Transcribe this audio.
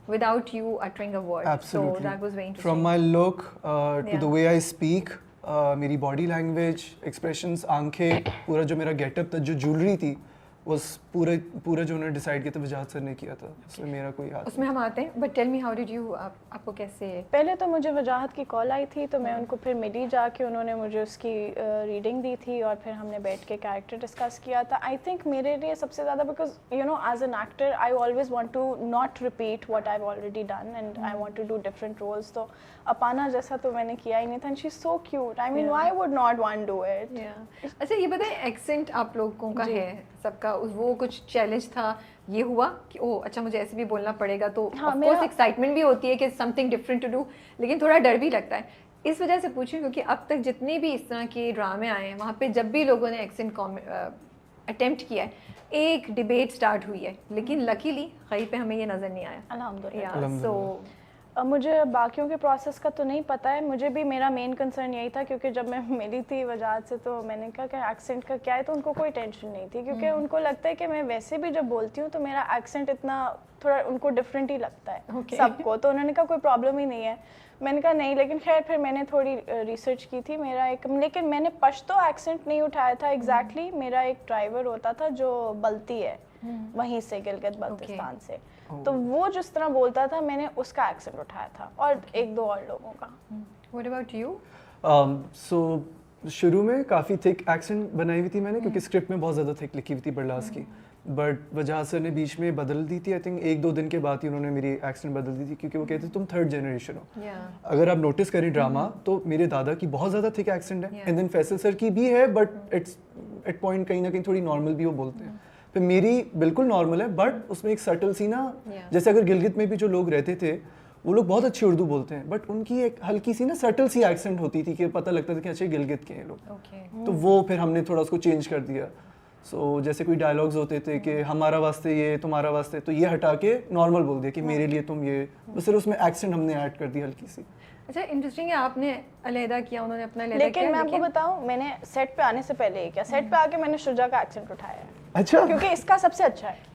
without you uttering a word. Absolutely. So that was very interesting. From my look to Yeah. the way I speak, मेरी body language, expressions, आंखें, पूरा जो मेरा getup था, जो jewelry थी, was पूरा जो उन्होंने decide किया था वजाहत सर ने किया था, उसमें मेरा कोई हाथ उसमें हम आते हैं, but tell me how did you आपको कैसे? पहले तो मुझे वजाहत की कॉल आई थी तो मैं उनको फिर मिली जाके, उन्होंने मुझे उसकी रीडिंग दी थी और फिर हमने बैठ के कैरेक्टर डिस्कस किया था. आई थिंक मेरे लिए सबसे ज़्यादा because you know as an actor I always want to not repeat what I have already done and I want to do different roles. तो अपाना जैसा तो मैंने किया ही नहीं था. And she is so cute. I mean why would not want do it. अच्छा ये बताएं, एक्सेंट आप लोगों का है सबका, वो कुछ चैलेंज था ये हुआ कि ओह अच्छा मुझे ऐसे भी बोलना पड़ेगा, तो हाँ, ऑफ कोर्स एक्साइटमेंट भी होती है कि समथिंग डिफरेंट टू डू, लेकिन थोड़ा डर भी लगता है. इस वजह से पूछूं क्योंकि अब तक जितने भी इस तरह के ड्रामे आए हैं वहाँ पे जब भी लोगों ने एक्सेंट अटेम्प्ट किया है एक डिबेट स्टार्ट हुई है, लेकिन लकीली कहीं पे हमें ये नज़र नहीं आया. अल्हम्दुलिल्लाह. सो मुझे बाकियों के प्रोसेस का तो नहीं पता है. मुझे भी मेरा मेन कंसर्न यही था क्योंकि जब मैं मिली थी वजाहत से तो मैंने कहा कि एक्सेंट का क्या है, तो उनको कोई टेंशन नहीं थी क्योंकि उनको लगता है कि मैं वैसे भी जब बोलती हूँ तो मेरा एक्सेंट इतना थोड़ा उनको डिफरेंट ही लगता है सबको. तो उन्होंने कहा कोई प्रॉब्लम ही नहीं है. मैंने कहा नहीं, लेकिन खैर फिर मैंने थोड़ी रिसर्च की थी. मेरा एक, लेकिन मैंने पश्तो एक्सेंट नहीं उठाया था एग्जैक्टली. मेरा एक ड्राइवर होता था जो बल्ती है वहीं से, गिलगित बल्तिस्तान से, तो वो जिस तरह बोलता था मैंने उसका एक्सेंट उठाया था और एक दो और लोगों का. What about you? सो शुरू में काफ़ी थिक एक्सेंट बनाई हुई थी मैंने क्योंकि स्क्रिप्ट में बहुत ज़्यादा थिक लिखी हुई थी बरलास की. बट वजाहत सर ने बीच में बदल दी थी. आई थिंक 1-2 दिन के बाद ही उन्होंने मेरी एक्सेंट बदल दी थी क्योंकि वो कहते तुम थर्ड जनरेशन हो. अगर आप नोटिस करें ड्रामा तो मेरे दादा की बहुत ज़्यादा थिक एक्सेंट है एंड देन फैसल सर की भी है, बट इट्स एट पॉइंट कहीं ना कहीं थोड़ी नॉर्मल भी वो बोलते हैं. फिर मेरी बिल्कुल नॉर्मल है बट उसमें एक सटल सी ना, जैसे अगर गिलगित में भी जो लोग रहते थे वो लोग बहुत अच्छी उर्दू बोलते हैं बट उनकी एक हल्की सी ना सटल सी एक्सेंट होती थी कि पता लगता था कि अच्छे गिलगित के हैं लोग. तो वो फिर हमने थोड़ा उसको चेंज कर दिया. सो जैसे कोई डायलॉग्स होते थे कि हमारा वास्ते ये तुम्हारा वास्ते, तो ये हटा के नॉर्मल बोल दिया कि मेरे लिए तुम ये, बस फिर उसमें एक्सेंट हमने ऐड कर दी हल्की सी. अच्छा इंटरेस्टिंग है, आपने अलहदा किया, उन्होंने अपना अलहदा किया. लेकिन मैं आपको बताऊं, मैंने सेट पे आने से पहले ही किया. सेट पे आके मैंने शुजा का एक्सेंट उठाया है. अच्छा. क्योंकि इसका सबसे अच्छा है.